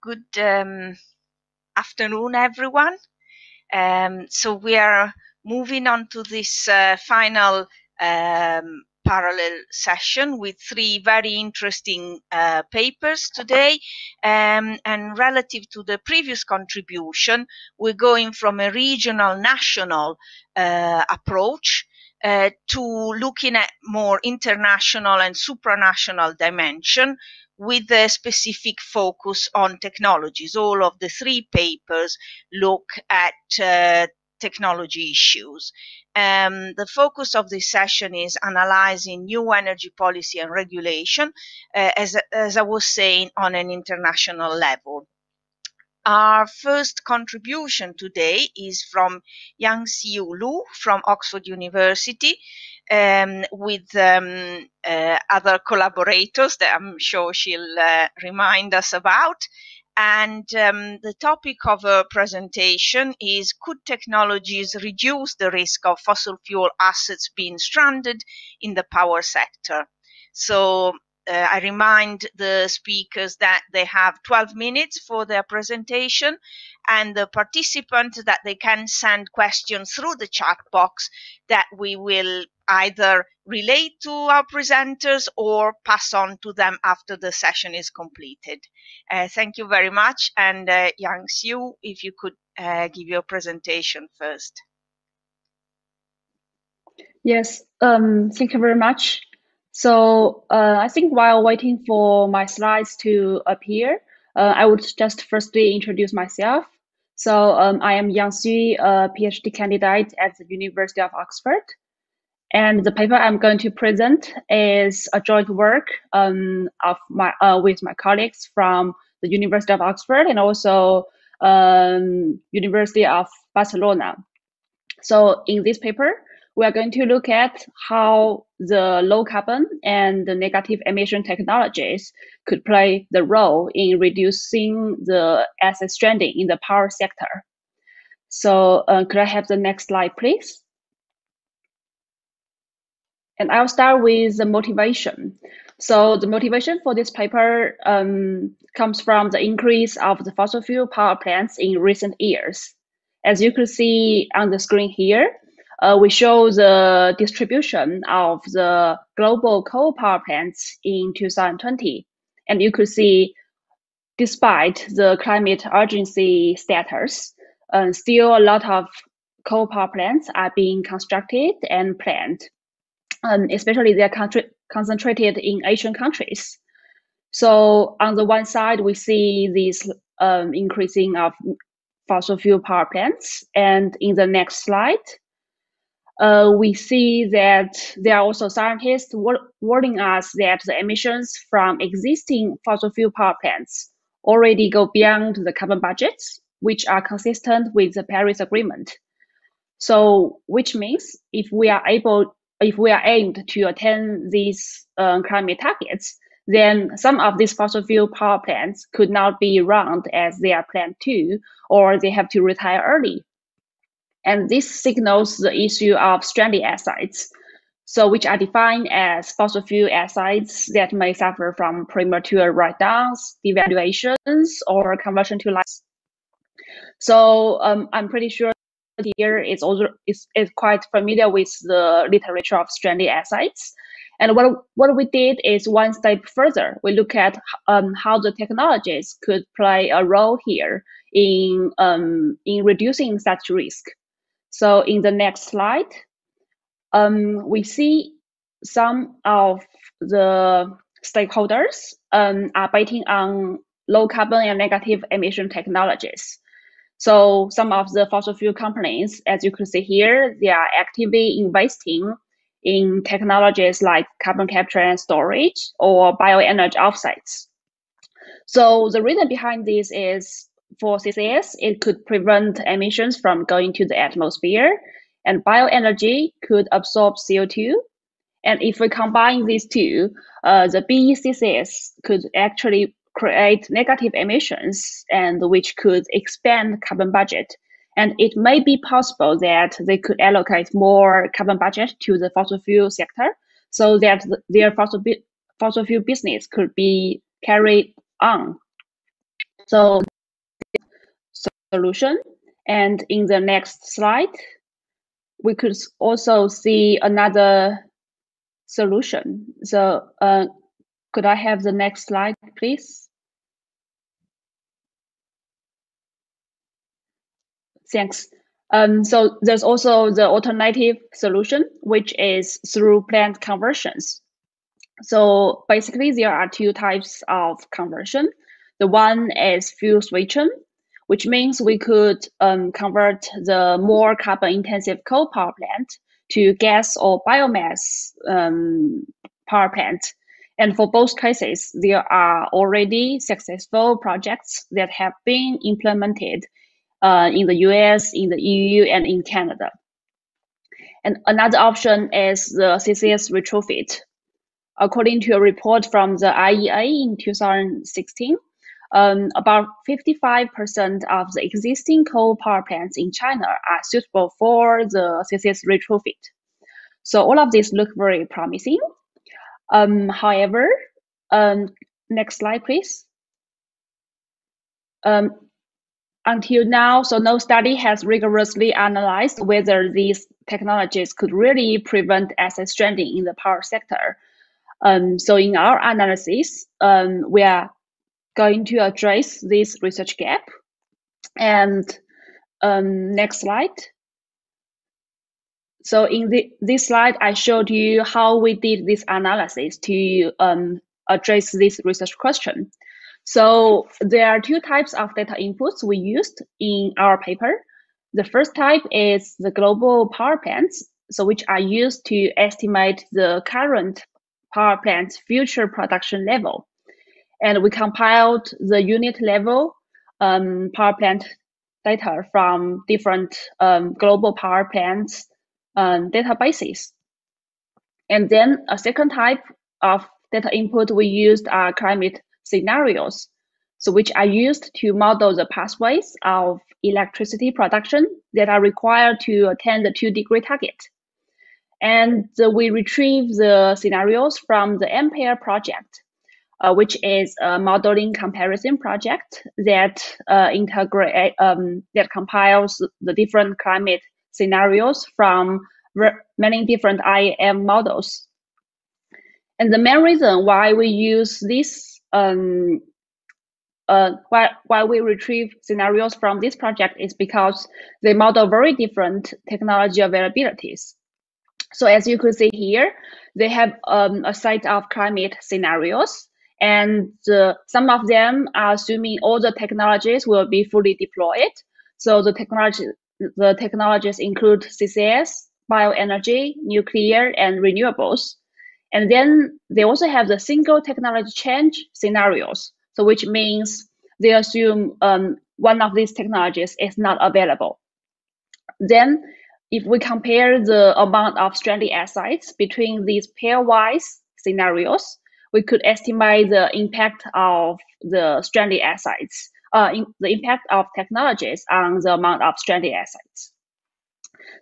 Good afternoon, everyone. So we are moving on to this final parallel session with three very interesting papers today. And relative to the previous contribution, we're going from a regional national approach to looking at more international and supranational dimension with a specific focus on technologies. All of the three papers look at technology issues. The focus of this session is analyzing new energy policy and regulation, as I was saying, on an international level. Our first contribution today is from Yangsiyu Lu from Oxford University, with other collaborators that I'm sure she'll remind us about. And the topic of her presentation is, could technologies reduce the risk of fossil fuel assets being stranded in the power sector? So I remind the speakers that they have 12 minutes for their presentation, and the participants that they can send questions through the chat box that we will either relate to our presenters or pass on to them after the session is completed. Thank you very much. And Yangsiyu, if you could give your presentation first. Yes, thank you very much. So I think while waiting for my slides to appear, I would just firstly introduce myself. So I am Yangsiyu, a PhD candidate at the University of Oxford. And the paper I'm going to present is a joint work with my colleagues from the University of Oxford and also University of Barcelona. So in this paper, we are going to look at how the low carbon and the negative emission technologies could play the role in reducing the asset stranding in the power sector. So could I have the next slide, please? And I'll start with the motivation. So the motivation for this paper comes from the increase of the fossil fuel power plants in recent years. As you could see on the screen here, we show the distribution of the global coal power plants in 2020. And you could see, despite the climate urgency status, still a lot of coal power plants are being constructed and planned. Especially they are concentrated in Asian countries. So on the one side, we see this increasing of fossil fuel power plants. And in the next slide, we see that there are also scientists warning us that the emissions from existing fossil fuel power plants already go beyond the carbon budgets, which are consistent with the Paris Agreement. So which means if we are aimed to attain these climate targets, then some of these fossil fuel power plants could not be run as they are planned to, or they have to retire early. And this signals the issue of stranded assets, so which are defined as fossil fuel assets that may suffer from premature write-downs, devaluations, or conversion to life. So I'm pretty sure here is quite familiar with the literature of stranded assets. And what we did is one step further. We look at how the technologies could play a role here in reducing such risk. So in the next slide, we see some of the stakeholders are betting on low carbon and negative emission technologies. So some of the fossil fuel companies, as you can see here, they are actively investing in technologies like carbon capture and storage or bioenergy offsets. So the reason behind this is for CCS, it could prevent emissions from going to the atmosphere, and bioenergy could absorb CO2. And if we combine these two, the BECCS could actually create negative emissions, and which could expand carbon budget. And it may be possible that they could allocate more carbon budget to the fossil fuel sector, so that their fossil fuel business could be carried on. So solution, and in the next slide, we could also see another solution. So could I have the next slide, please? Thanks. So there's also the alternative solution, which is through plant conversions. So basically, there are two types of conversion. The one is fuel switching, which means we could convert the more carbon-intensive coal power plant to gas or biomass power plant. And for both cases, there are already successful projects that have been implemented in the US, in the EU, and in Canada. And another option is the CCS retrofit. According to a report from the IEA in 2016, about 55% of the existing coal power plants in China are suitable for the CCS retrofit. So all of these look very promising. However, next slide, please. Until now, so no study has rigorously analyzed whether these technologies could really prevent asset stranding in the power sector. So in our analysis, we are going to address this research gap. And next slide. So in this slide, I showed you how we did this analysis to address this research question. So there are two types of data inputs we used in our paper. The first type is the global power plants, so which are used to estimate the current power plant's future production level. And we compiled the unit level power plant data from different global power plants databases. And then a second type of data input we used are climate scenarios, so which are used to model the pathways of electricity production that are required to attain the 2-degree target. And we retrieve the scenarios from the Ampere project, which is a modeling comparison project that that compiles the different climate scenarios from many different IAM models. And the main reason why we use this, why we retrieve scenarios from this project is because they model very different technology availabilities. So as you could see here, they have a set of climate scenarios, and some of them are assuming all the technologies will be fully deployed. So the technologies include CCS, bioenergy, nuclear, and renewables. And then they also have the single technology change scenarios, so which means they assume one of these technologies is not available. Then if we compare the amount of stranded assets between these pairwise scenarios, we could estimate the impact of the stranded assets, the impact of technologies on the amount of stranded assets.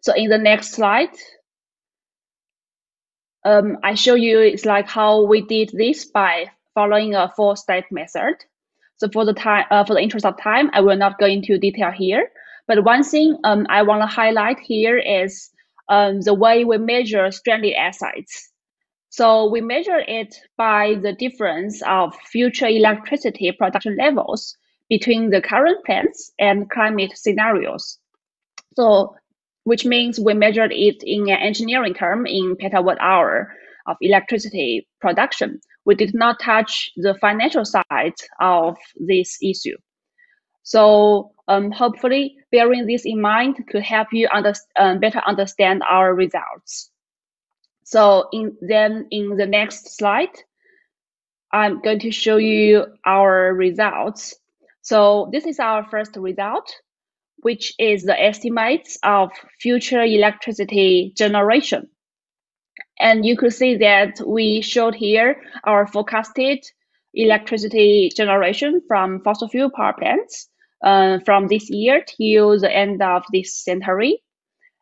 So in the next slide, I show you it's like how we did this by following a 4-step method. So for the interest of time, I will not go into detail here. But one thing I want to highlight here is the way we measure stranded assets. So we measure it by the difference of future electricity production levels between the current plants and climate scenarios. So which means we measured it in an engineering term in petawatt hour of electricity production. We did not touch the financial side of this issue. So hopefully bearing this in mind could help you better understand our results. So in the next slide, I'm going to show you our results. So this is our first result, which is the estimates of future electricity generation. And you could see that we showed here our forecasted electricity generation from fossil fuel power plants from this year till the end of this century.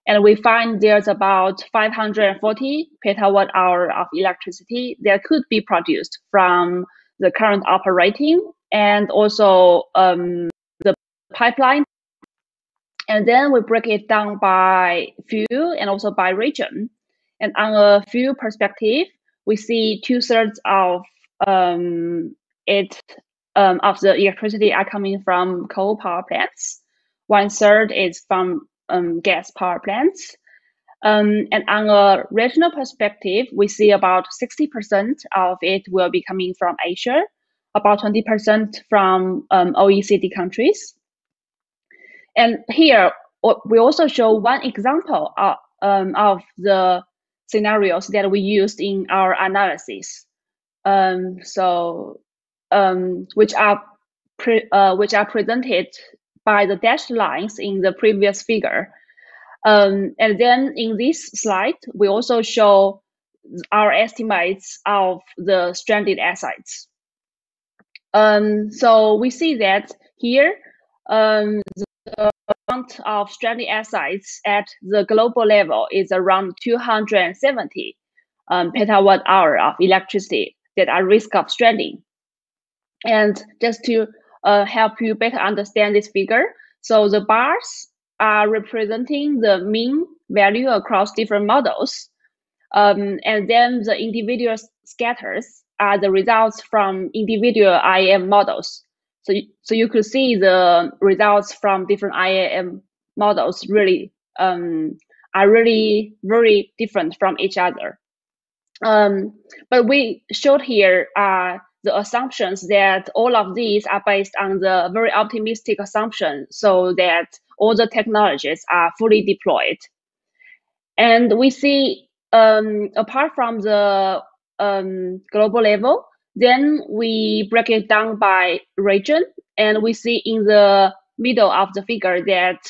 And we find there's about 540 petawatt hour of electricity that could be produced from the current operating and also the pipeline. And then we break it down by fuel and also by region. And on a fuel perspective, we see 2/3 of of the electricity are coming from coal power plants. 1/3 is from gas power plants. And on a regional perspective, we see about 60% of it will be coming from Asia, about 20% from OECD countries. And here, we also show one example of the scenarios that we used in our analysis. Which are presented by the dashed lines in the previous figure. And then in this slide, we also show our estimates of the stranded assets. So we see that here, the amount of stranded assets at the global level is around 270 petawatt hour of electricity that are risk of stranding. And just to help you better understand this figure, so the bars are representing the mean value across different models. And then the individual scatters are the results from individual IAM models. So you could see the results from different IAM models really are really very different from each other. But we showed here the assumptions that all of these are based on the very optimistic assumption, so that all the technologies are fully deployed. And we see, apart from the global level, then we break it down by region, and we see in the middle of the figure that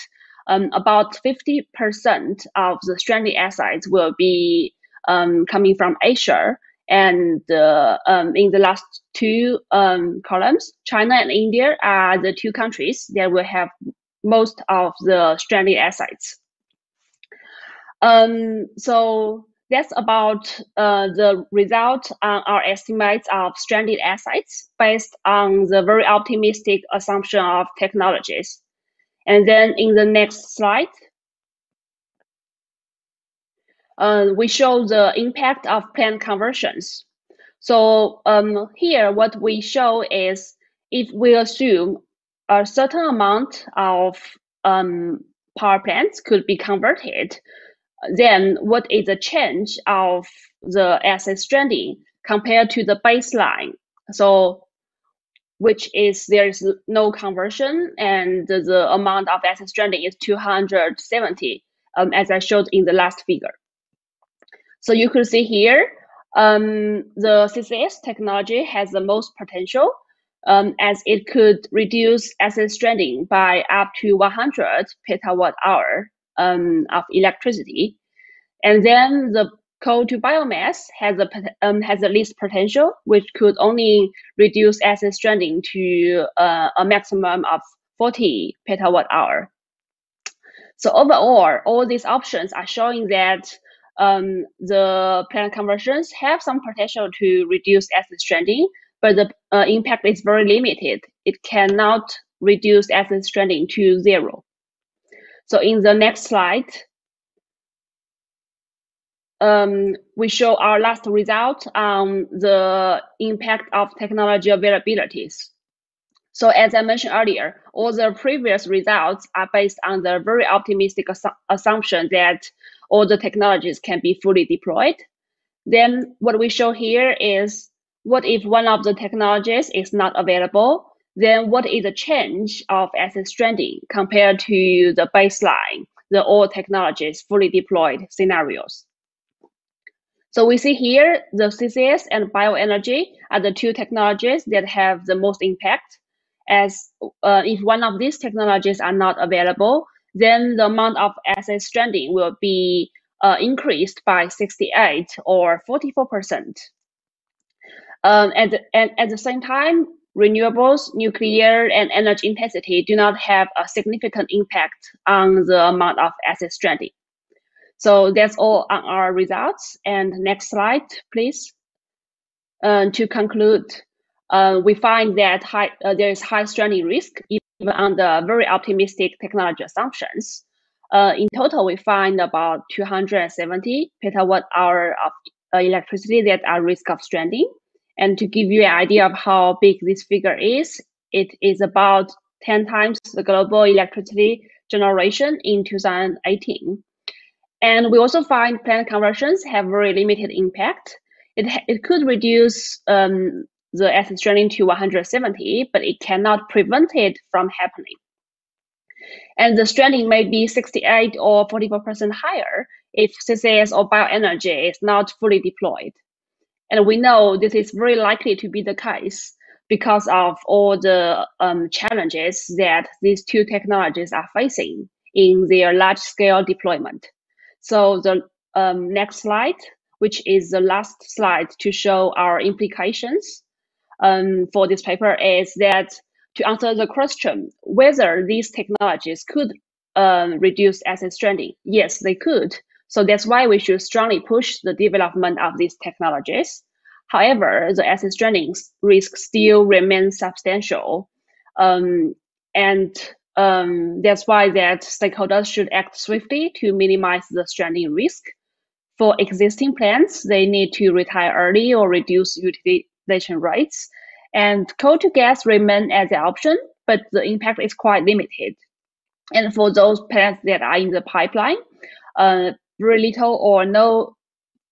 about 50% of the stranded assets will be coming from Asia. And in the last two columns, China and India are the two countries that will have most of the stranded assets. So that's about the result on our estimates of stranded assets based on the very optimistic assumption of technologies. And then in the next slide, we show the impact of plant conversions. So here, what we show is if we assume a certain amount of power plants could be converted, then what is the change of the asset stranding compared to the baseline? So which is there is no conversion, and the amount of asset stranding is 270, as I showed in the last figure. So you could see here, the CCS technology has the most potential, as it could reduce asset stranding by up to 100 petawatt hour of electricity. And then the coal to biomass has the least potential, which could only reduce asset stranding to a maximum of 40 petawatt hour. So overall, all these options are showing that the plant conversions have some potential to reduce asset stranding, but the impact is very limited. It cannot reduce asset stranding to 0. So in the next slide, we show our last result on the impact of technology availabilities. So as I mentioned earlier, all the previous results are based on the very optimistic assumption that all the technologies can be fully deployed. Then what we show here is, what if one of the technologies is not available? Then what is the change of asset stranding compared to the baseline, the all technologies fully deployed scenarios? So we see here the CCS and bioenergy are the two technologies that have the most impact, as if one of these technologies are not available, then the amount of asset stranding will be increased by 68 or 44%. And at the same time, renewables, nuclear, and energy intensity do not have a significant impact on the amount of asset stranding. So that's all on our results. And next slide, please. To conclude, we find that there is high stranding risk even under very optimistic technology assumptions. In total, we find about 270 petawatt hour of electricity that are risk of stranding. And to give you an idea of how big this figure is, it is about 10 times the global electricity generation in 2018. And we also find plant conversions have very limited impact. It could reduce the asset stranding to 170, but it cannot prevent it from happening. And the stranding may be 68 or 44% higher if CCS or bioenergy is not fully deployed. And we know this is very likely to be the case because of all the challenges that these two technologies are facing in their large-scale deployment. So the next slide, which is the last slide to show our implications for this paper, is that to answer the question whether these technologies could reduce asset stranding, yes, they could. So that's why we should strongly push the development of these technologies. However, the asset stranding risk still remains substantial. And that's why that stakeholders should act swiftly to minimize the stranding risk. For existing plants, they need to retire early or reduce utilization rates. And coal to gas remain as an option, but the impact is quite limited. And for those plants that are in the pipeline, very little or no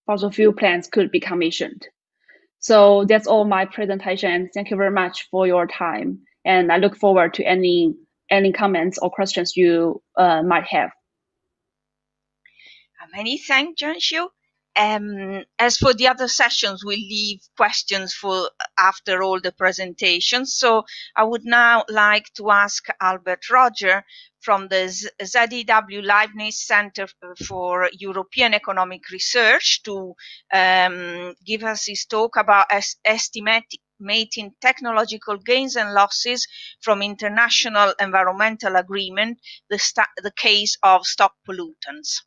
fossil fuel plants could be commissioned. So that's all my presentation. Thank you very much for your time. And I look forward to any comments or questions you might have. Many thanks, Yangsiyu. As for the other sessions, we'll leave questions for after all the presentations. So I would now like to ask Albert Roger from the ZEW Leibniz Centre for European Economic Research to give us his talk about estimating technological gains and losses from international environmental agreement, the case of stock pollutants.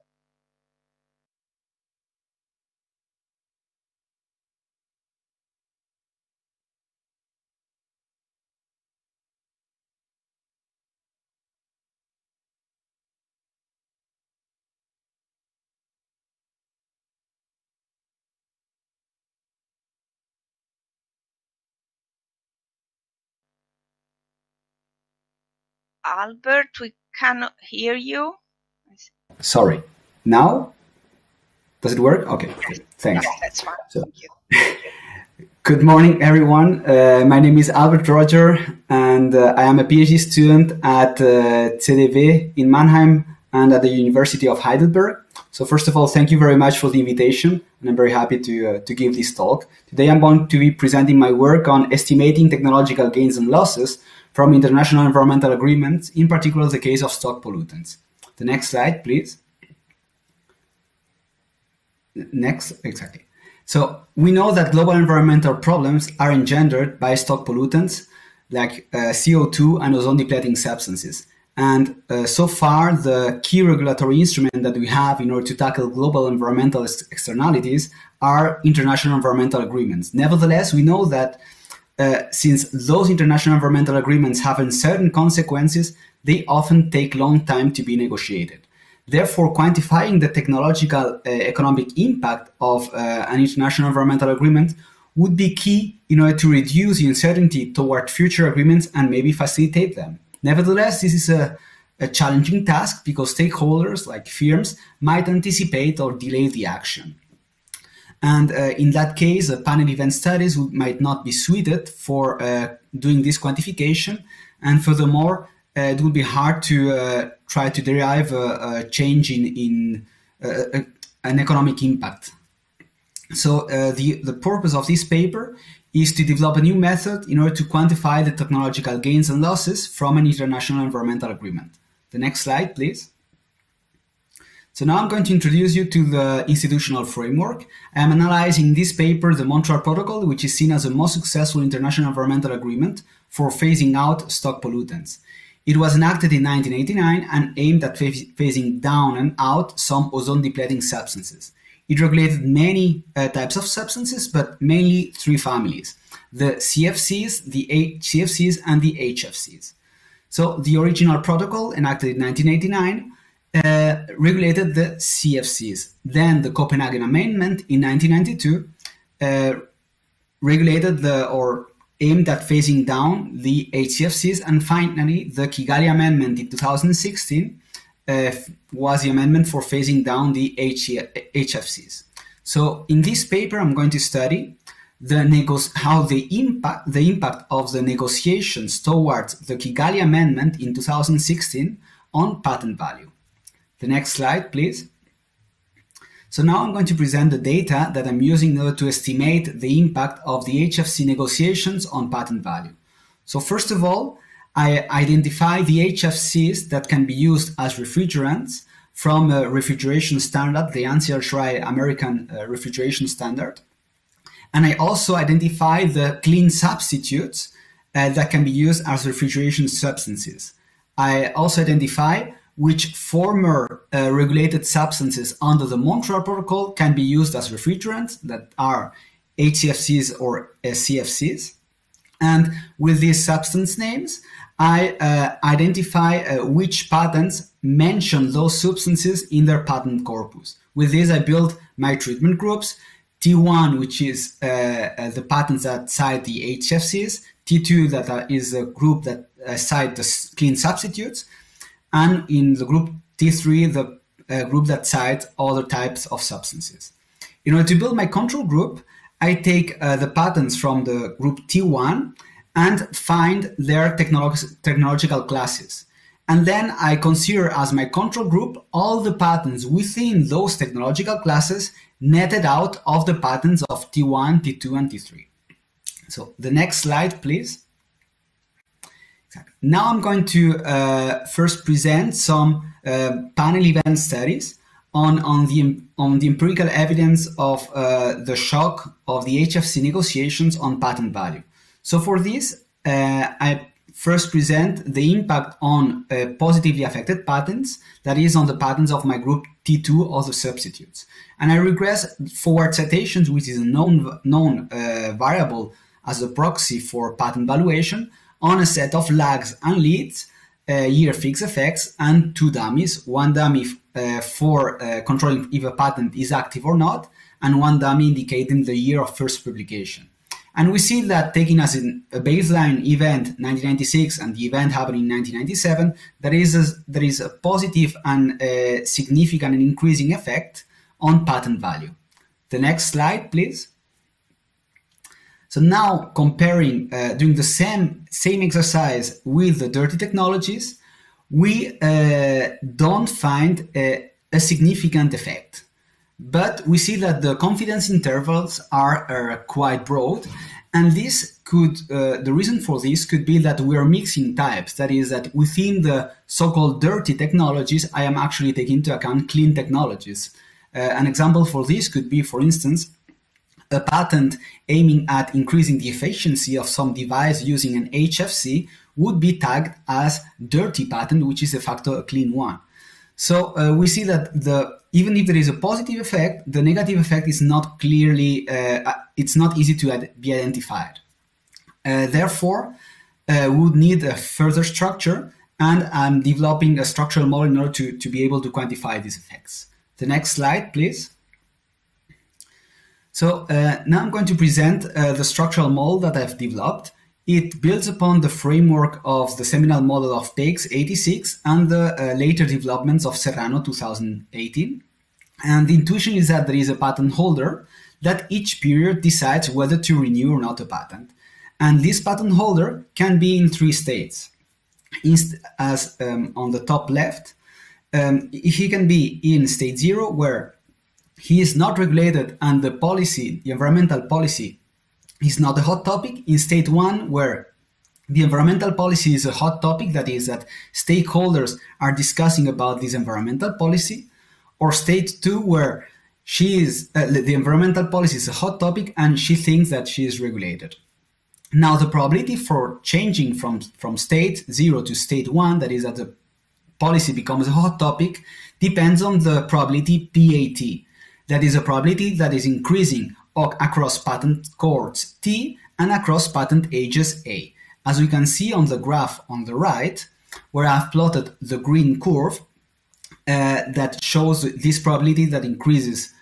Albert, we cannot hear you. Sorry. Now? Does it work? Okay, thanks. Yeah, that's fine. So, thank you. Good morning, everyone. My name is Albert Roger, and I am a PhD student at ZEW in Mannheim and at the University of Heidelberg. So first of all, thank you very much for the invitation, and I'm very happy to give this talk. Today I'm going to be presenting my work on estimating technological gains and losses from international environmental agreements, in particular the case of stock pollutants. The next slide, please. Next, exactly. So we know that global environmental problems are engendered by stock pollutants like CO2 and ozone depleting substances. And so far, the key regulatory instrument that we have in order to tackle global environmental externalities are international environmental agreements. Nevertheless, we know that since those international environmental agreements have uncertain consequences, they often take long time to be negotiated. Therefore, quantifying the technological economic impact of an international environmental agreement would be key in order to reduce the uncertainty toward future agreements and maybe facilitate them. Nevertheless, this is a challenging task because stakeholders like firms might anticipate or delay the action. And in that case, panel event studies might not be suited for doing this quantification. And furthermore, it would be hard to try to derive a change in an economic impact. So the purpose of this paper is to develop a new method in order to quantify the technological gains and losses from an international environmental agreement. The next slide, please. So now I'm going to introduce you to the institutional framework. I'm analyzing in this paper the Montreal Protocol, which is seen as the most successful international environmental agreement for phasing out stock pollutants. It was enacted in 1989 and aimed at phasing down and out some ozone-depleting substances. It regulated many types of substances, but mainly three families. the CFCs, the CFCs, and the HFCs. So the original protocol, enacted in 1989, regulated the CFCs. Then the Copenhagen Amendment in 1992 regulated or aimed at phasing down the HCFCs, and finally the Kigali Amendment in 2016 was the amendment for phasing down the HFCs. So in this paper, I'm going to study how the impact of the negotiations towards the Kigali Amendment in 2016 on patent value. The next slide, please. So now I'm going to present the data that I'm using in order to estimate the impact of the HFC negotiations on patent value. So first of all, I identify the HFCs that can be used as refrigerants from a refrigeration standard, the ANSI American refrigeration standard. And I also identify the clean substitutes that can be used as refrigeration substances. I also identify which former regulated substances under the Montreal Protocol can be used as refrigerants, that are HCFCs or CFCs. And with these substance names, I identify which patents mention those substances in their patent corpus. With this, I build my treatment groups. T1, which is the patents that cite the HFCs. T2, that is a group that cite the clean substitutes. And in the group T3, the group that cites other types of substances. In order to build my control group, I take the patents from the group T1 and find their technological classes. And then I consider as my control group all the patents within those technological classes netted out of the patents of T1, T2, and T3. So the next slide, please. Now I'm going to first present some panel event studies on the empirical evidence of the shock of the HFC negotiations on patent value. So for this, I first present the impact on positively affected patents, that is on the patents of my group T2 or the substitutes. And I regress forward citations, which is a known variable as a proxy for patent valuation, on a set of lags and leads, year fixed effects, and two dummies, one dummy for controlling if a patent is active or not, and one dummy indicating the year of first publication. And we see that taking as a baseline event 1996 and the event happening in 1997, there is a positive and significant and increasing effect on patent value. The next slide, please. So now comparing, doing the same exercise with the dirty technologies, we don't find a significant effect. But we see that the confidence intervals are quite broad, and this could the reason for this could be that we are mixing types. That is, that within the so-called dirty technologies, I am actually taking into account clean technologies. An example for this could be, for instance, a patent aiming at increasing the efficiency of some device using an HFC would be tagged as dirty patent, which is de facto a clean one. So we see that even if there is a positive effect, the negative effect is not clearly, it's not easy to be identified. Therefore, we would need a further structure, and I'm developing a structural model in order to be able to quantify these effects. The next slide, please. So now I'm going to present the structural model that I've developed. It builds upon the framework of the seminal model of Paix 86 and the later developments of Serrano 2018. And the intuition is that there is a patent holder that each period decides whether to renew or not a patent. And this patent holder can be in three states. As on the top left, he can be in state 0, where he is not regulated and the policy, the environmental policy, is not a hot topic. In state 1, where the environmental policy is a hot topic, that is, that stakeholders are discussing about this environmental policy. Or state 2, where the environmental policy is a hot topic and she thinks that she is regulated. Now, the probability for changing from state 0 to state 1, that is, that the policy becomes a hot topic, depends on the probability PAT. That is a probability that is increasing across patent cohorts T and across patent ages A. As we can see on the graph on the right, where I've plotted the green curve that shows this probability that increases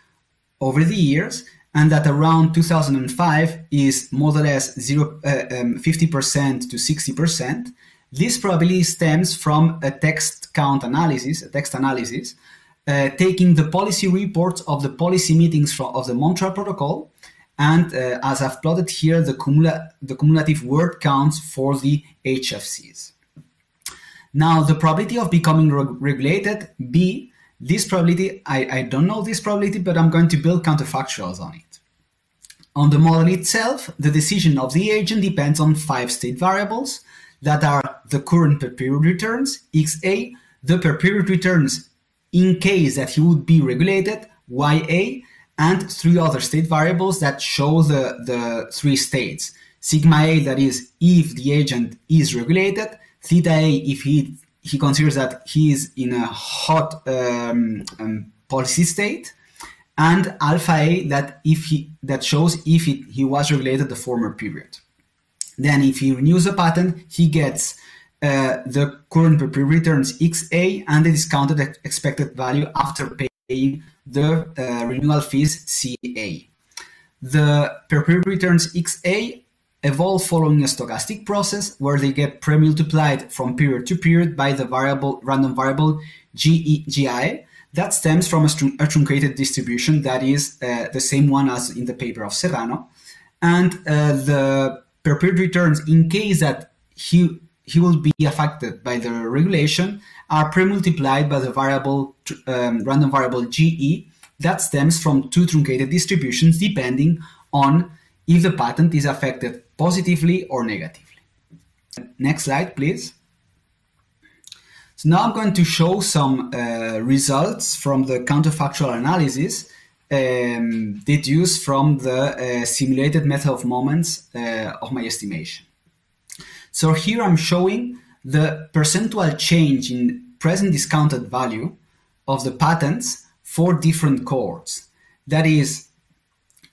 over the years, and that around 2005 is more or less 50% to 60%. This probability stems from a text analysis, taking the policy reports of the policy meetings of the Montreal Protocol, and as I've plotted here, the cumulative word counts for the HFCs. Now, the probability of becoming regulated, B, this probability, I don't know this probability, but I'm going to build counterfactuals on it. On the model itself, the decision of the agent depends on 5 state variables that are the current per period returns, XA, the per period returns in case that he would be regulated, YA, and 3 other state variables that show the 3 states. Sigma A, that is, if the agent is regulated, theta A, if he considers that he is in a hot policy state, and alpha A, that shows if he was regulated the former period. Then if he renews a patent, he gets the current per period returns XA and the discounted expected value after paying the renewal fees CA. The per period returns XA evolve following a stochastic process where they get pre-multiplied from period to period by the random variable GI that stems from a truncated distribution that is the same one as in the paper of Serrano. And the per period returns, in case that he will be affected by the regulation, are pre-multiplied by the random variable GE that stems from 2 truncated distributions depending on if the patent is affected positively or negatively. Next slide, please. So now I'm going to show some results from the counterfactual analysis deduced from the simulated method of moments of my estimation. So here I'm showing the percentual change in present discounted value of the patents for different cohorts. That is,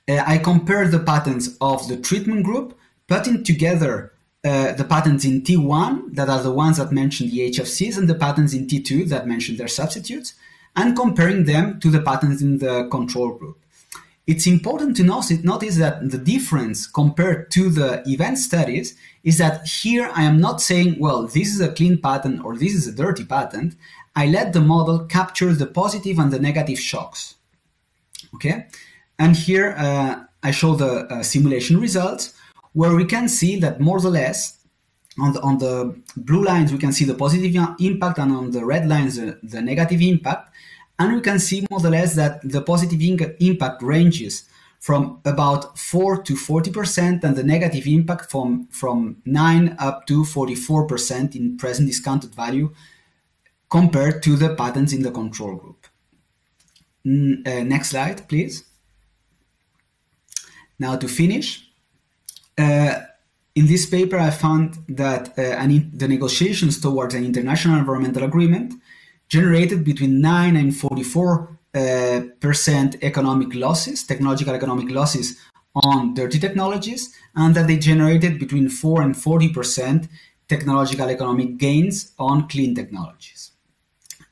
I compare the patents of the treatment group, putting together the patents in T1, that are the ones that mention the HFCs, and the patents in T2 that mention their substitutes, and comparing them to the patents in the control group. It's important to notice that the difference compared to the event studies is that here I am not saying, well, this is a clean patent or this is a dirty patent. I let the model capture the positive and the negative shocks. Okay, and here I show the simulation results, where we can see that more or less on the blue lines we can see the positive impact, and on the red lines the negative impact. And we can see more or less that the positive impact ranges from about 4 to 40%, and the negative impact from 9 up to 44% in present discounted value compared to the patents in the control group. Next slide, please. Now to finish, in this paper I found that the negotiations towards an international environmental agreement generated between 9 and 44% economic losses, technological economic losses on dirty technologies, and that they generated between 4 and 40% technological economic gains on clean technologies.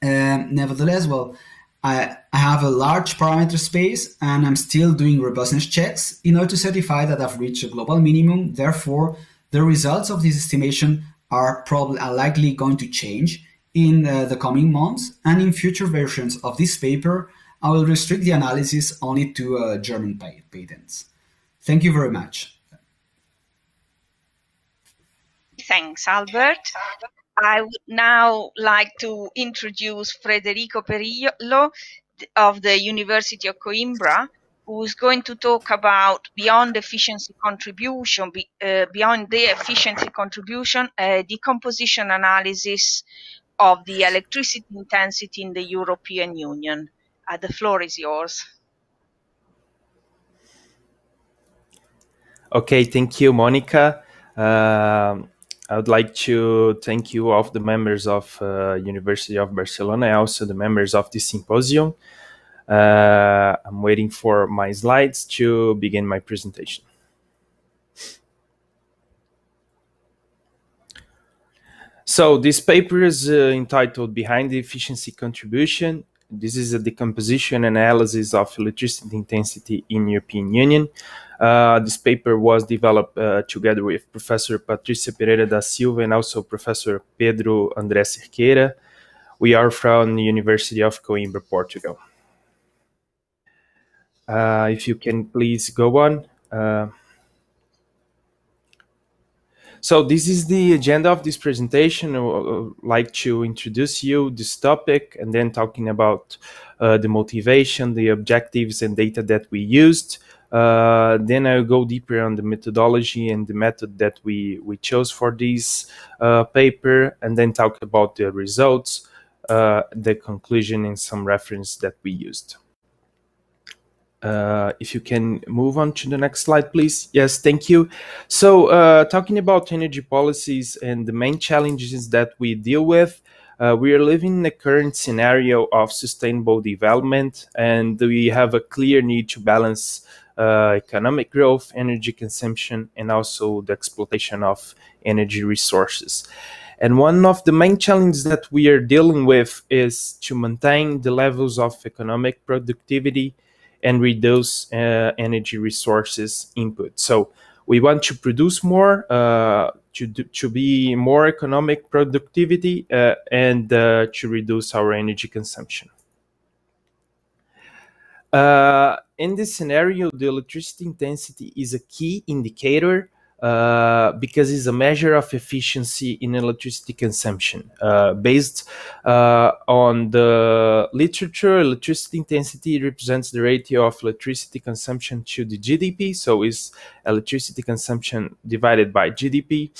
Nevertheless, well, I have a large parameter space, and I'm still doing robustness checks in order to certify that I've reached a global minimum. Therefore, the results of this estimation are likely going to change in the coming months, and in future versions of this paper, I will restrict the analysis only to German patents. Thank you very much. Thanks, Albert. I would now like to introduce Frederico Perillo of the University of Coimbra, who is going to talk about beyond the efficiency contribution, decomposition analysis of the electricity intensity in the European Union. The floor is yours. Okay, thank you, Monica. I would like to thank you, all the members of University of Barcelona, and also the members of this symposium. I'm waiting for my slides to begin my presentation. So this paper is entitled Behind the Efficiency Contribution. This is a decomposition analysis of electricity intensity in European Union. This paper was developed together with Professor Patrícia Pereira da Silva and also Professor Pedro André Cerqueira. We are from the University of Coimbra, Portugal. If you can please go on. So this is the agenda of this presentation. I would like to introduce you this topic and then talking about the motivation, the objectives and data that we used. Then I'll go deeper on the methodology and the method that we chose for this paper, and then talk about the results, the conclusion and some reference that we used. If you can move on to the next slide, please. Yes, thank you. So talking about energy policies and the main challenges that we deal with, we are living in the current scenario of sustainable development, and we have a clear need to balance economic growth, energy consumption, and also the exploitation of energy resources. And one of the main challenges that we are dealing with is to maintain the levels of economic productivity and reduce energy resources input. So we want to produce more, to be more economic productivity, and to reduce our energy consumption. In this scenario, the electricity intensity is a key indicator because it's a measure of efficiency in electricity consumption. Based on the literature, electricity intensity represents the ratio of electricity consumption to the GDP. So it's electricity consumption divided by GDP.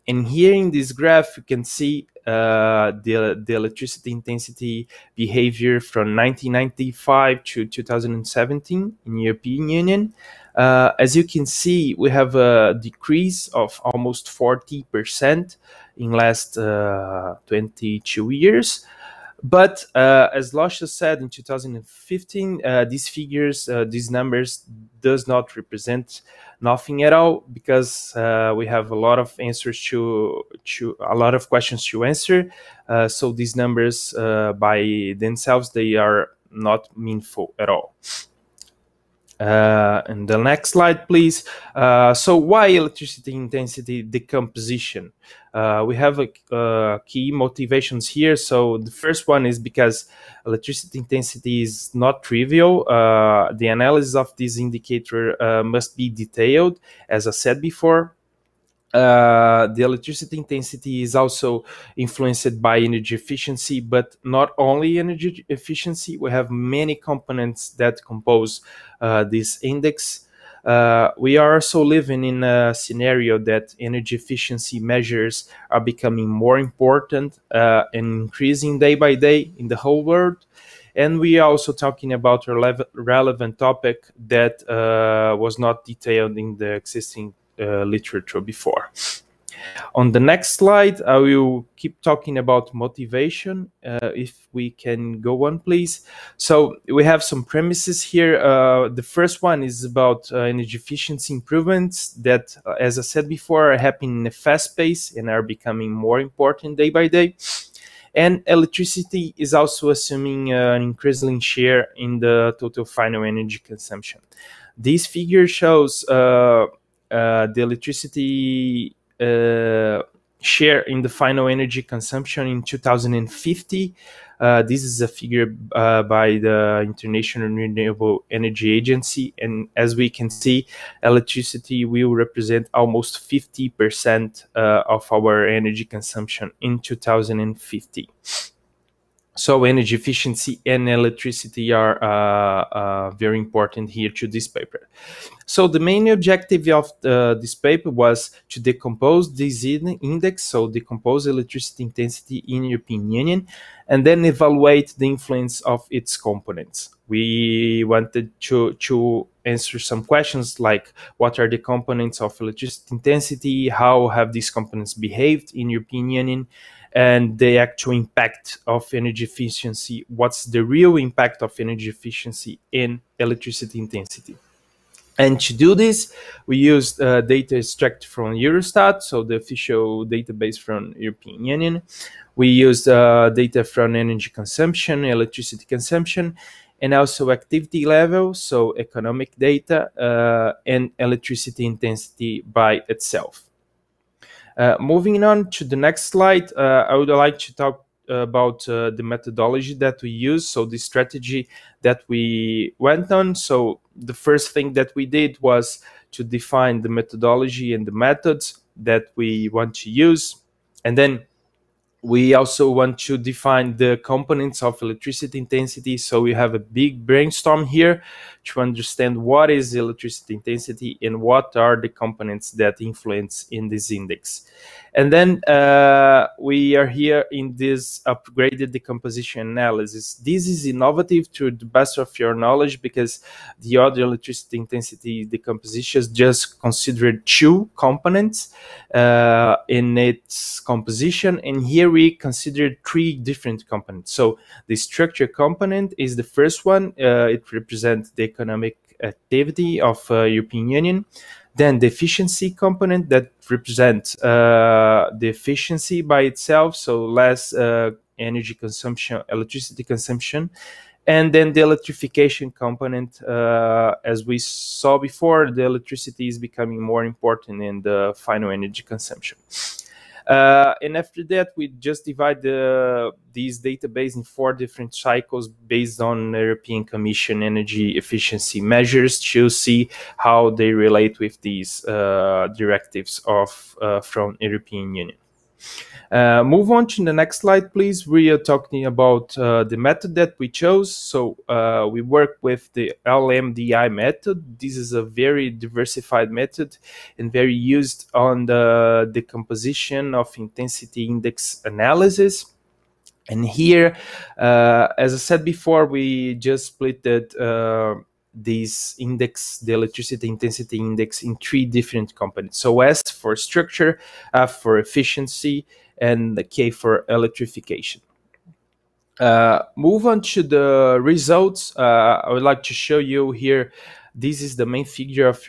And here in this graph, you can see the electricity intensity behavior from 1995 to 2017 in European Union. As you can see, we have a decrease of almost 40% in last 22 years. But as Lasha said in 2015, these figures, these numbers does not represent nothing at all, because we have a lot of answers to a lot of questions to answer. So these numbers by themselves, they are not meaningful at all. And the next slide, please. So why electricity intensity decomposition? We have key motivations here. So the first one is because electricity intensity is not trivial. The analysis of this indicator must be detailed, as I said before. The electricity intensity is also influenced by energy efficiency, but not only energy efficiency. We have many components that compose this index. We are also living in a scenario that energy efficiency measures are becoming more important and increasing day by day in the whole world. And we are also talking about a relevant topic that was not detailed in the existing literature before. On the next slide, I will keep talking about motivation. If we can go on, please. So we have some premises here. The first one is about energy efficiency improvements that, as I said before, are happening in a fast pace and are becoming more important day by day. And electricity is also assuming an increasing share in the total final energy consumption. This figure shows the electricity share in the final energy consumption in 2050. This is a figure by the International Renewable Energy Agency. And as we can see, electricity will represent almost 50% of our energy consumption in 2050. So energy efficiency and electricity are very important here to this paper. So the main objective of this paper was to decompose this index, so decompose electricity intensity in European Union, and then evaluate the influence of its components. We wanted to answer some questions like, what are the components of electricity intensity? How have these components behaved in European Union? And the actual impact of energy efficiency. What's the real impact of energy efficiency in electricity intensity? And to do this, we used data extracted from Eurostat, so the official database from European Union. We used data from energy consumption, electricity consumption, and also activity level, so economic data, and electricity intensity by itself. Moving on to the next slide, I would like to talk about the methodology that we use, so the strategy that we went on. So the first thing that we did was to define the methodology and the methods that we want to use. And then we also want to define the components of electricity intensity. So we have a big brainstorm here to understand what is electricity intensity and what are the components that influence in this index. And then we are here in this upgraded decomposition analysis. This is innovative to the best of your knowledge, because the other electricity intensity decompositions just considered 2 components in its composition, and here we considered 3 different components. So the structure component is the first one. It represents the economic activity of European Union. Then the efficiency component, that represents the efficiency by itself, so less energy consumption, electricity consumption. And then the electrification component, as we saw before, the electricity is becoming more important in the final energy consumption. And after that, we just divide these database in 4 different cycles based on European Commission energy efficiency measures to see how they relate with these directives from European Union. Move on to the next slide, please. We are talking about the method that we chose. So we work with the LMDI method. This is a very diversified method and very used on the decomposition of intensity index analysis. And here, as I said before, we just split this index, the electricity intensity index, in 3 different components. So S for structure, F for efficiency, and the K for electrification. Move on to the results. I would like to show you here, this is the main figure of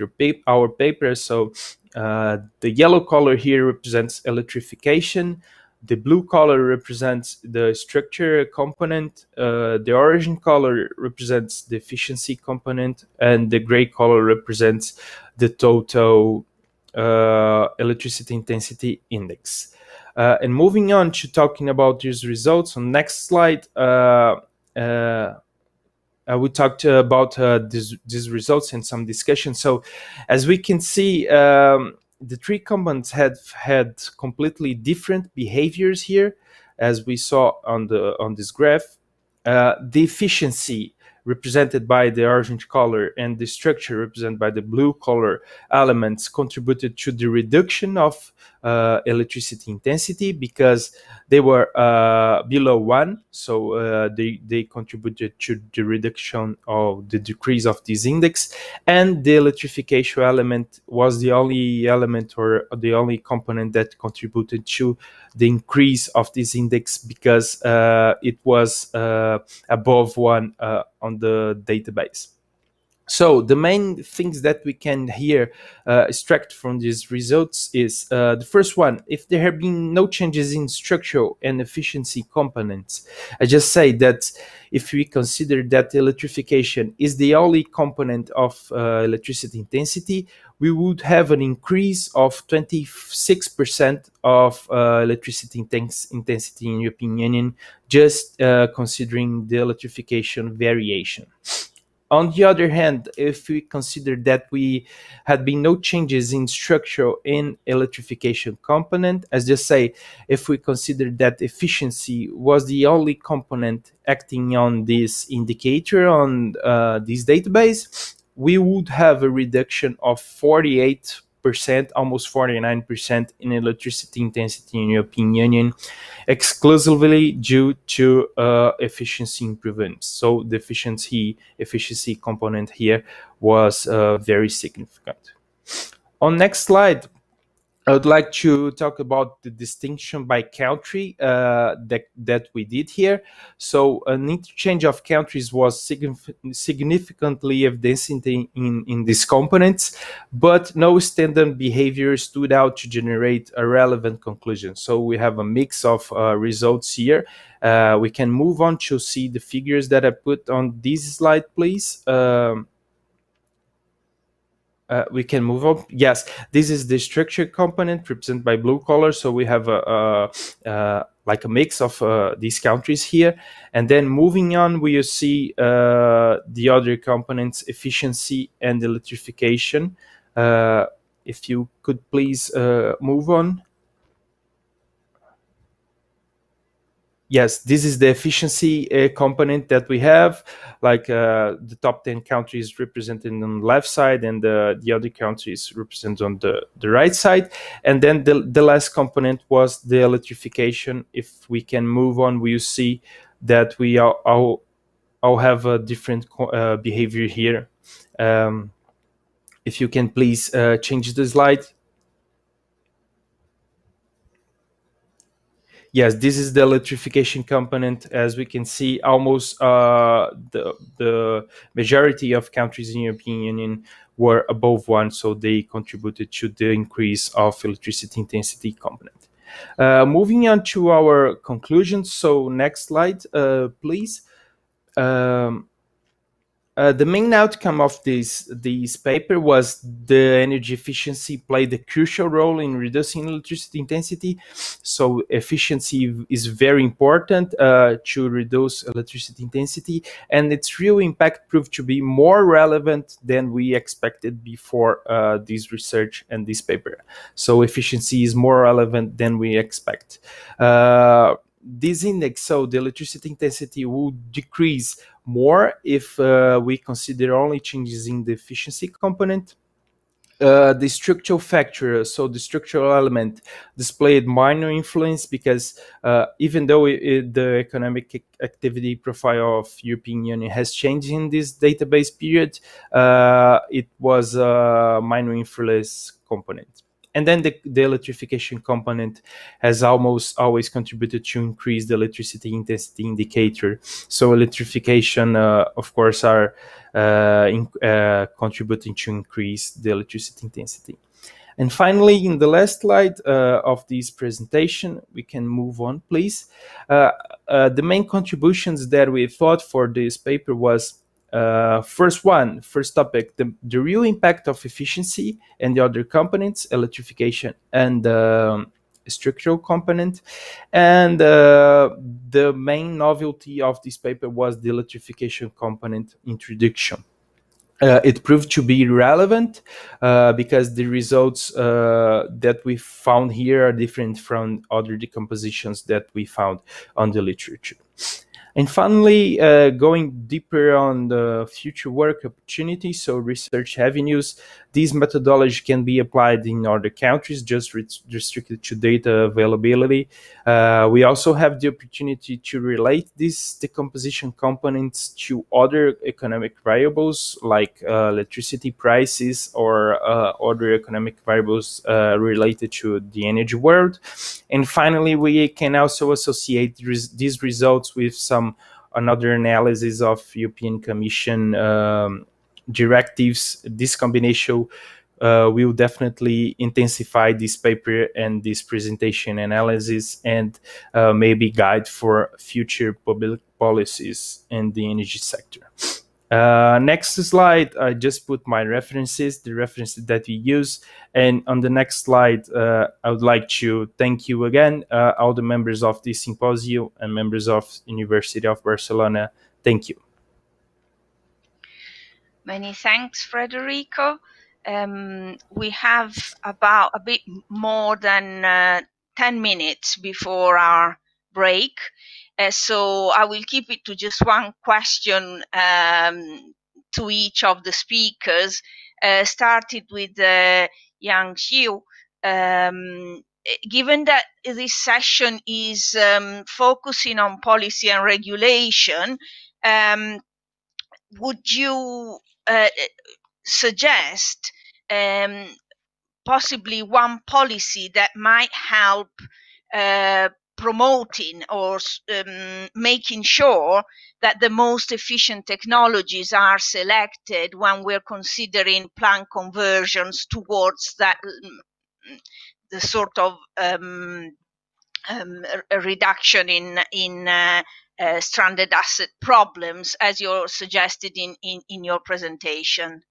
our paper. So the yellow color here represents electrification. The blue color represents the structure component. The orange color represents the efficiency component, and the gray color represents the total electricity intensity index. And moving on to talking about these results, on next slide, we talked about these results and some discussion. So as we can see, the 3 components had completely different behaviors here, as we saw on this graph. The efficiency, represented by the orange color, and the structure, represented by the blue color elements, contributed to the reduction of electricity intensity, because they were below 1, so they contributed to the reduction of the decrease of this index. And the electrification element was the only element, or the only component, that contributed to the increase of this index, because it was above 1 on the database. So the main things that we can here extract from these results is the first one: if there have been no changes in structural and efficiency components, I just say that if we consider that electrification is the only component of electricity intensity, we would have an increase of 26% of electricity intensity in European Union, just considering the electrification variation. On the other hand, if we consider that we had been no changes in structural and electrification component, as just say, if we consider that efficiency was the only component acting on this indicator on this database, we would have a reduction of 48%, almost 49% in electricity intensity in European Union, exclusively due to efficiency improvements. So the efficiency component here was very significant. On next slide, I would like to talk about the distinction by country that we did here. So an interchange of countries was significantly evidenced in these components, but no standard behavior stood out to generate a relevant conclusion. So we have a mix of results here. We can move on to see the figures that I put on this slide, please. We can move on. Yes, this is the structure component represented by blue color. So we have like a mix of these countries here. And then moving on, we see the other components, efficiency and electrification. If you could please move on. Yes, this is the efficiency component that we have, like the top 10 countries represented on the left side and the other countries represented on the right side. And then the last component was the electrification. If we can move on, we see that we all have a different behavior here. If you can please change the slide. Yes, this is the electrification component. As we can see, almost the majority of countries in the European Union were above 1, so they contributed to the increase of electricity intensity component. Moving on to our conclusions. So next slide, please. The main outcome of this paper was the energy efficiency played a crucial role in reducing electricity intensity. So efficiency is very important to reduce electricity intensity, and its real impact proved to be more relevant than we expected before this research and this paper. So efficiency is more relevant than we expect. This index, so the electricity intensity will decrease more if we consider only changes in the efficiency component. The structural factor, so the structural element, displayed minor influence because even though the economic activity profile of European Union has changed in this database period, it was a minor influence component. And then the electrification component has almost always contributed to increase the electricity intensity indicator. So electrification, of course, are contributing to increase the electricity intensity. And finally, in the last slide of this presentation, we can move on, please. The main contributions that we thought for this paper was first topic, the real impact of efficiency and the other components, electrification and structural component. And the main novelty of this paper was the electrification component introduction. It proved to be relevant because the results that we found here are different from other decompositions that we found on the literature. And finally, going deeper on the future work opportunities, so research avenues, this methodology can be applied in other countries, just restricted to data availability. We also have the opportunity to relate these decomposition components to other economic variables like electricity prices or other economic variables related to the energy world. And finally, we can also associate these results with another analysis of European Commission directives. This combination will definitely intensify this paper and this presentation analysis and maybe guide for future public policies in the energy sector. Next slide, I just put my references, the references that we use. And on the next slide, I would like to thank you again, all the members of this symposium and members of University of Barcelona. Thank you. Many thanks, Frederico. We have about a bit more than 10 minutes before our break. So I will keep it to just one question to each of the speakers, started with Yangsiyu. Given that this session is focusing on policy and regulation, would you suggest possibly one policy that might help promoting or making sure that the most efficient technologies are selected when we're considering plant conversions towards that the sort of a reduction in stranded asset problems, as you suggested in your presentation?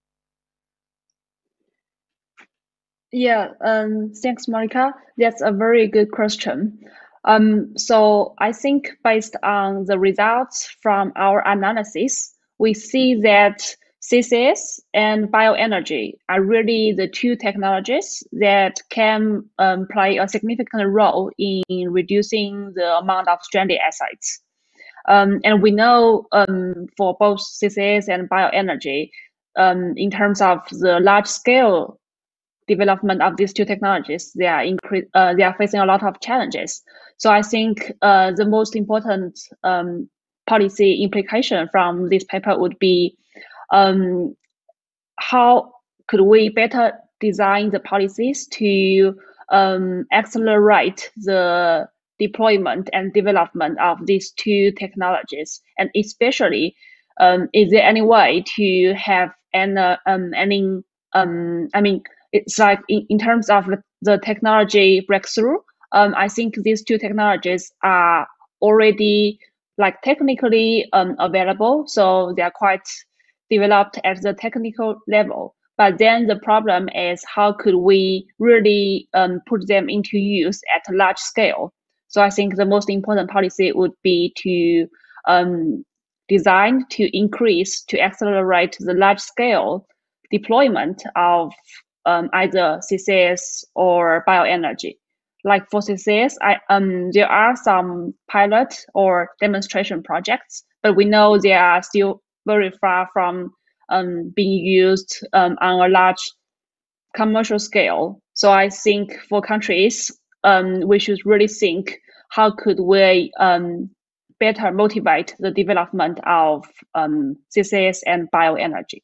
Yeah, thanks, Monica. That's a very good question. So I think based on the results from our analysis, we see that CCS and bioenergy are really the two technologies that can play a significant role in reducing the amount of stranded assets. And we know for both CCS and bioenergy, in terms of the large scale development of these two technologies, they are facing a lot of challenges. So I think the most important policy implication from this paper would be how could we better design the policies to accelerate the deployment and development of these two technologies, and especially is there any way to have it's like in terms of the technology breakthrough, I think these two technologies are already like technically available, so they are quite developed at the technical level. But then the problem is how could we really put them into use at a large scale? So I think the most important policy would be to design to increase, to accelerate the large scale deployment of either CCS or bioenergy. Like for CCS, there are some pilot or demonstration projects, but we know they are still very far from being used on a large commercial scale. So I think for countries, we should really think how could we better motivate the development of CCS and bioenergy.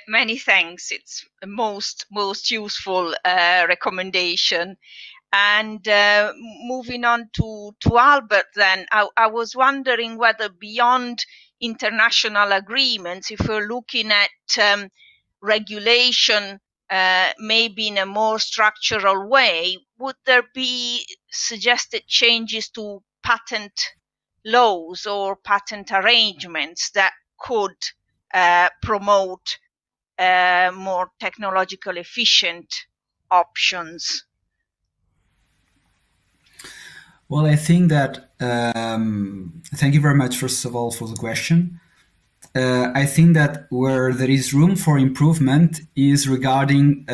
Many thanks. It's a most useful recommendation. And moving on to Albert, then I was wondering whether beyond international agreements, if we're looking at regulation, maybe in a more structural way, would there be suggested changes to patent laws or patent arrangements that could promote more technological efficient options? Well, I think that, thank you very much, first of all, for the question. I think that where there is room for improvement is regarding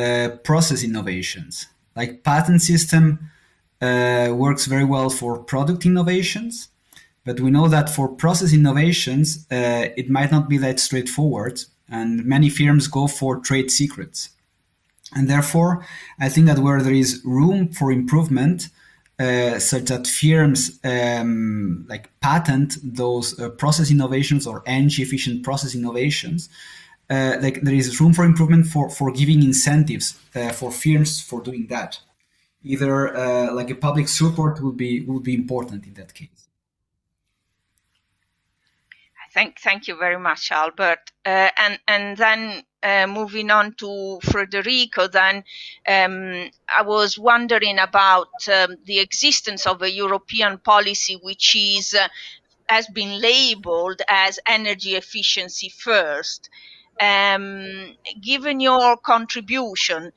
process innovations. Like patent system works very well for product innovations, but we know that for process innovations, it might not be that straightforward, and many firms go for trade secrets. And therefore, I think that where there is room for improvement, such that firms like patent those process innovations or energy efficient process innovations, like there is room for improvement for giving incentives for firms for doing that. Either like a public support would be important in that case. Thank you very much, Albert. And then moving on to Frederico, then I was wondering about the existence of a European policy which is has been labeled as energy efficiency first. Given your contribution,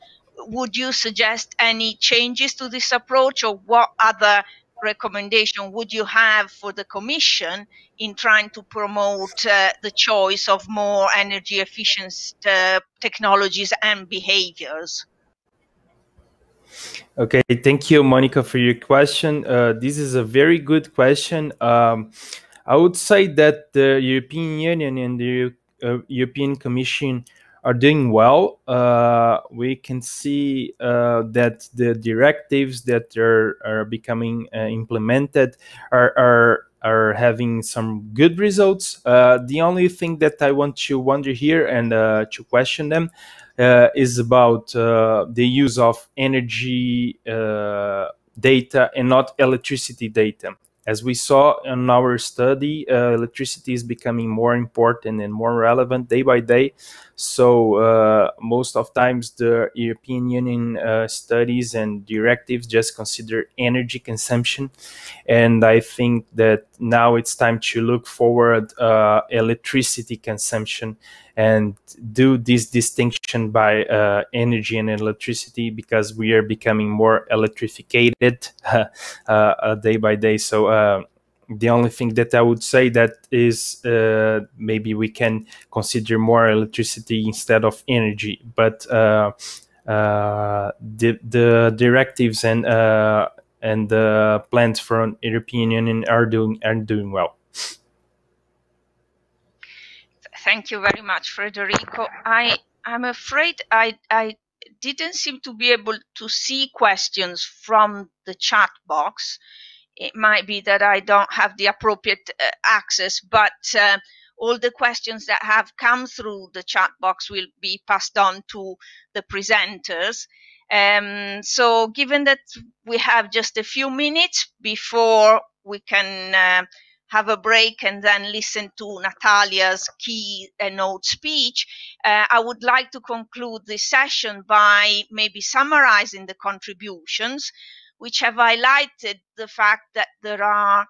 would you suggest any changes to this approach, or what other recommendation would you have for the Commission in trying to promote the choice of more energy efficient technologies and behaviors? Okay, thank you, Monica, for your question. This is a very good question. I would say that the European Union and the European Commission are doing well. We can see that the directives that are becoming implemented are having some good results. The only thing that I want to wonder here and to question them is about the use of energy data and not electricity data. As we saw in our study, electricity is becoming more important and more relevant day by day. So most of times the European Union studies and directives just consider energy consumption. And I think that now it's time to look forward electricity consumption and do this distinction by energy and electricity, because we are becoming more electrified day by day. So the only thing that I would say that is maybe we can consider more electricity instead of energy, but the directives and the plans from European Union are doing well. Thank you very much, Frederico. I'm afraid I didn't seem to be able to see questions from the chat box. It might be that I don't have the appropriate access, but all the questions that have come through the chat box will be passed on to the presenters. So given that we have just a few minutes before we can have a break and then listen to Natalia's keynote speech, I would like to conclude this session by maybe summarizing the contributions, which have highlighted the fact that there are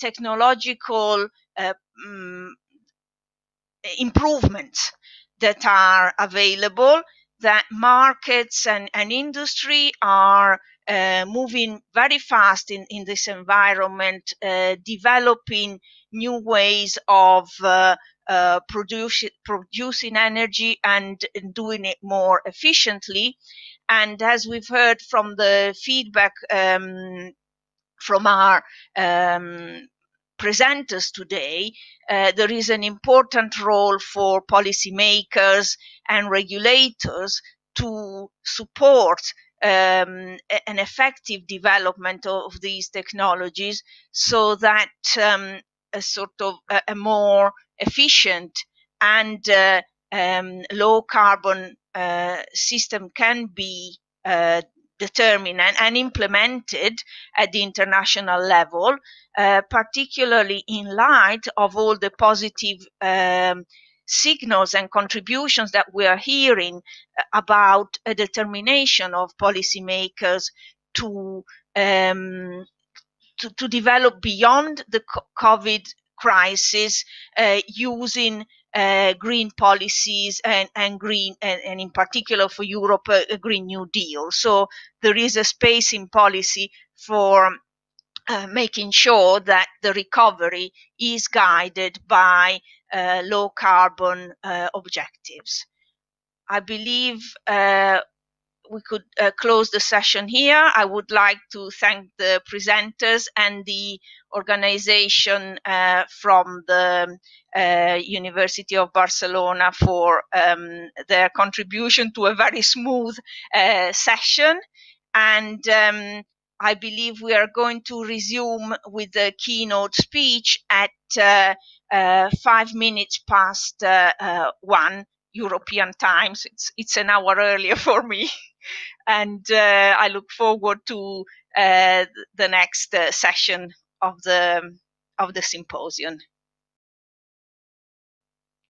technological improvements that are available, that markets and industry are moving very fast in this environment, developing new ways of producing energy and doing it more efficiently. And as we've heard from the feedback from our presenters today, there is an important role for policymakers and regulators to support an effective development of these technologies, so that a sort of a more efficient and low carbon system can be determined and implemented at the international level, particularly in light of all the positive signals and contributions that we are hearing about a determination of policymakers to develop beyond the COVID crisis, using green policies and green, and in particular for Europe, a Green New Deal. So there is a space in policy for making sure that the recovery is guided by low carbon objectives. I believe we could close the session here. I would like to thank the presenters and the organization from the University of Barcelona for their contribution to a very smooth session. And I believe we are going to resume with the keynote speech at 5 minutes past 1 European times. It's an hour earlier for me. And I look forward to the next session of the symposium.